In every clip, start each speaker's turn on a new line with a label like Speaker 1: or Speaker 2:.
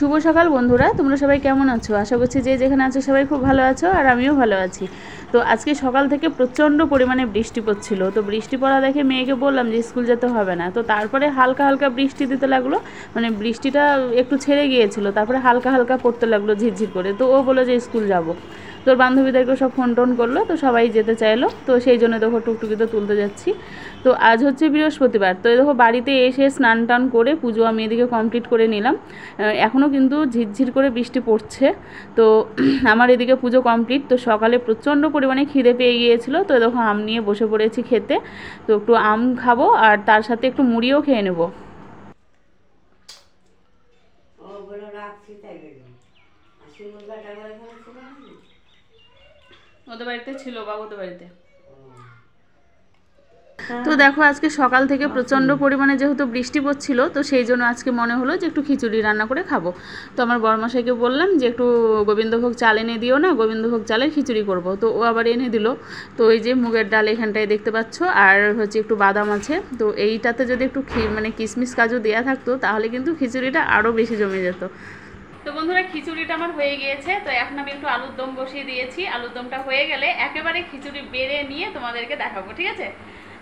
Speaker 1: শুভ সকাল বন্ধুরা, তোমরা সবাই কেমন আছো? আশা করছি যে যেখানে আছো সবাই খুব ভালো আছো, আর আমিও ভালো আছি। তো আজকে সকাল থেকে প্রচণ্ড পরিমাণে বৃষ্টি পড়ছিল। তো বৃষ্টি পড়া দেখে মেয়েকে বললাম যে স্কুল যেতে হবে না। তো তারপরে হালকা হালকা বৃষ্টি দিতে লাগলো, মানে বৃষ্টিটা একটু ছেড়ে গিয়েছিল, তারপরে হালকা হালকা পড়তে লাগলো ঝিরঝির করে। তো ও বললো যে স্কুল যাব। তোর বান্ধবীদেরকে সব ফোন টোন করলো, তো সবাই যেতে চাইলো। তো সেই জন্য দেখো টুকটুকিতে তুলতে যাচ্ছি। তো আজ হচ্ছে বৃহস্পতিবার। তো দেখো বাড়িতে এসে স্নান টান করে পুজো আমি এদিকে কমপ্লিট করে নিলাম। এখনও কিন্তু ঝিরঝির করে বৃষ্টি পড়ছে। তো আমার এদিকে পুজো কমপ্লিট। তো সকালে প্রচণ্ড পরিমাণে খিদে পেয়ে গিয়েছিলো। তো দেখো আম নিয়ে বসে পড়েছি খেতে। তো একটু আম খাবো আর তার সাথে একটু মুড়িও খেয়ে নেবো। ওদের বাড়িতে ছিল, বাবুদের বাড়িতে। তো দেখো আজকে সকাল থেকে প্রচণ্ড পরিমাণে যেহেতু বৃষ্টি পড়ছিল, তো সেই জন্য আজকে মনে হলো যে একটু খিচুড়ি রান্না করে খাবো। তো আমার বড়মশাইকে বললাম যে একটু গোবিন্দভোগ চাল এনে দিও না, গোবিন্দভোগ চালের খিচুড়ি করব। তো ও আবার এনে দিল। তো এই যে মুগের ডাল এখানটায় দেখতে পাচ্ছ, আর হচ্ছে একটু বাদাম আছে। তো এইটাতে যদি একটু মানে কিশমিশ কাজু দেওয়া থাকতো তাহলে কিন্তু খিচুড়িটা আরও বেশি জমে যেত। তো বন্ধুরা খিচুড়িটা আমার হয়ে গিয়েছে। তো এখন আমি একটু আলুর দম বসিয়ে দিয়েছি। আলুর দমটা হয়ে গেলে একেবারে খিচুড়ি বেড়ে নিয়ে তোমাদেরকে দেখাবো, ঠিক আছে?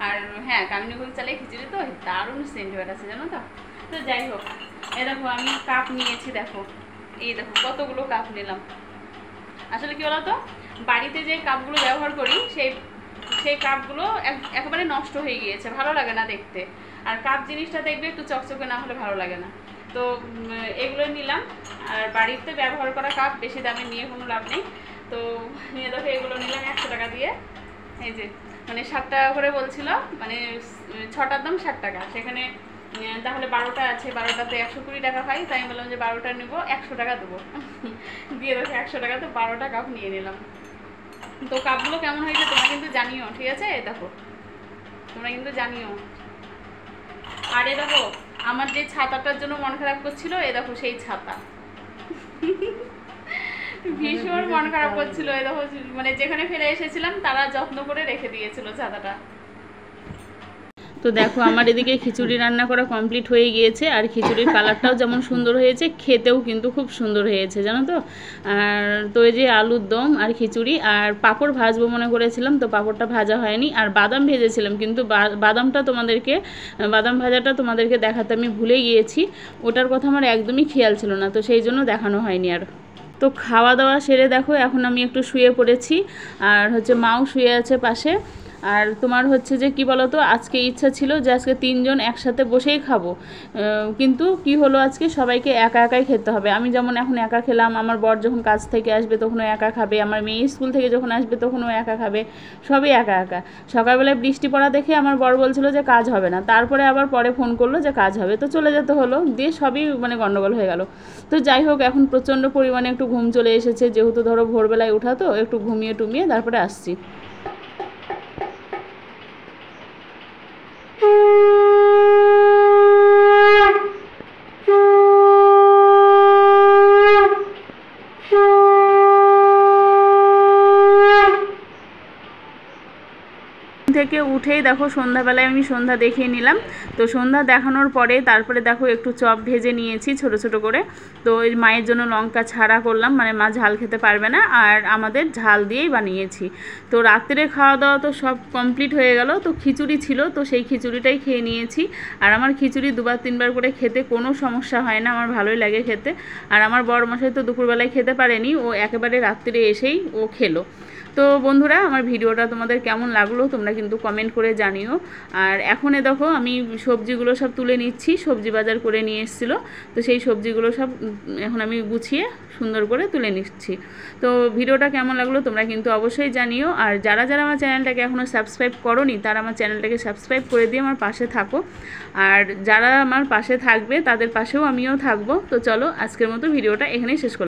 Speaker 1: আর হ্যাঁ, কামিনীভোগ চালে খিচুড়ি তো দারুণ সেন্ট আছে, জানো তো। তো যাই হোক, এ দেখো আমি কাপ নিয়েছি, দেখো এই দেখো কতগুলো কাপ নিলাম। আসলে কি বলতো, বাড়িতে যে কাপগুলো ব্যবহার করি সেই কাপগুলো একেবারে নষ্ট হয়ে গিয়েছে, ভালো লাগে না দেখতে। আর কাপ জিনিসটা দেখবে একটু চকচকে না হলে ভালো লাগে না। তো এগুলো নিলাম। আর বাড়িতে ব্যবহার করা কাপ বেশি দামে নিয়ে কোনো লাভ নেই। তো নিয়ে দেখো এগুলো নিলাম 100 টাকা দিয়ে। এই যে মানে 60 টাকা করে বলছিল, মানে 6টার দাম 60 টাকা। সেখানে তাহলে 12টা আছে, 12টাতে 120 টাকা হয়। তাই আমি বললাম যে 12টা নেবো, 100 টাকা দেবো। দিয়ে দেখো 100 টাকাতে 12টা কাপ নিয়ে নিলাম। তো কাপগুলো কেমন হয়েছে তোমরা কিন্তু জানিও, ঠিক আছে? দেখো তোমরা কিন্তু জানিও। আর এ দেখো আমার যে ছাতাটার জন্য মন খারাপ করছিল, এ দেখো সেই ছাতা। ভীষণ মন খারাপ করছিল। এ দেখো মানে যেখানে ফেলে এসেছিলাম তারা যত্ন করে রেখে দিয়েছিল ছাতাটা। তো দেখো আমার এদিকে খিচুড়ি রান্না করা কমপ্লিট হয়ে গিয়েছে। আর খিচুড়ির কালারটাও যেমন সুন্দর হয়েছে, খেতেও কিন্তু খুব সুন্দর হয়েছে, জানো তো। আর তো এই যে আলুর দম আর খিচুড়ি, আর পাঁপড় ভাজবো মনে করেছিলাম, তো পাঁপড়টা ভাজা হয়নি। আর বাদাম ভেজেছিলাম, কিন্তু বাদাম ভাজাটা তোমাদেরকে দেখাতে আমি ভুলে গিয়েছি। ওটার কথা আমার একদমই খেয়াল ছিল না, তো সেই জন্য দেখানো হয়নি আর। তো খাওয়া দাওয়া সেরে দেখো এখন আমি একটু শুয়ে পড়েছি। আর হচ্ছে মাও শুয়ে আছে পাশে। আর তোমার হচ্ছে যে কি বলো তো, আজকে ইচ্ছা ছিল যে আজকে 3 জন একসাথে বসেই খাবো, কিন্তু কি হলো আজকে সবাইকে একা একাই খেতে হবে। আমি যেমন এখন একা খেলাম, আমার বর যখন কাজ থেকে আসবে তখনও একা খাবে, আমার মেয়ে স্কুল থেকে যখন আসবে তখনও একা খাবে, সবই একা একা। সকালবেলায় বৃষ্টি পড়া দেখে আমার বর বলছিল যে কাজ হবে না, তারপরে আবার পরে ফোন করলো যে কাজ হবে, তো চলে যেতে হলো। দিয়ে সবই মানে গন্ডগোল হয়ে গেল। তো যাই হোক, এখন প্রচণ্ড পরিমাণে একটু ঘুম চলে এসেছে, যেহেতু ধরো ভোরবেলায় ওঠা, তো একটু ঘুমিয়ে টুমিয়ে তারপরে আসছি। থেকে উঠেই দেখো সন্ধ্যাবেলায় আমি সন্ধ্যা দেখিয়ে নিলাম। তো সন্ধ্যা দেখানোর পরে তারপরে দেখো একটু চপ ভেজে নিয়েছি ছোট ছোট করে। তো এই মায়ের জন্য লঙ্কা ছাড়া করলাম, মানে মা ঝাল খেতে পারবে না, আর আমাদের ঝাল দিয়েই বানিয়েছি। তো রাত্রে খাওয়া দাওয়া তো সব কমপ্লিট হয়ে গেল। তো খিচুড়ি ছিল, তো সেই খিচুড়িটাই খেয়ে নিয়েছি। আর আমার খিচুড়ি 2-3 বার করে খেতে কোনো সমস্যা হয় না, আমার ভালোই লাগে খেতে। আর আমার বড় মশাই তো দুপুরবেলায় খেতে পারেনি, ও একেবারে রাত্রে এসেই ও খেলো। তো বন্ধুরা, আমার ভিডিওটা তোমাদের কেমন লাগলো তোমরা কিন্তু কমেন্ট করে জানিও। আর এখন দেখো আমি সবজিগুলো সব তুলে নিচ্ছি, সবজি বাজার করে নিয়ে এসেছিলো, তো সেই সবজিগুলো সব এখন আমি গুছিয়ে সুন্দর করে তুলে নিচ্ছি। তো ভিডিওটা কেমন লাগলো তোমরা কিন্তু অবশ্যই জানিও। আর যারা যারা আমার চ্যানেলটাকে এখনও সাবস্ক্রাইব করোনি, তারা আমার চ্যানেলটাকে সাবস্ক্রাইব করে দিয়ে আমার পাশে থাকো। আর যারা আমার পাশে থাকবে তাদের পাশেও আমিও থাকবো। তো চলো আজকের মতো ভিডিওটা এখানেই শেষ করলাম।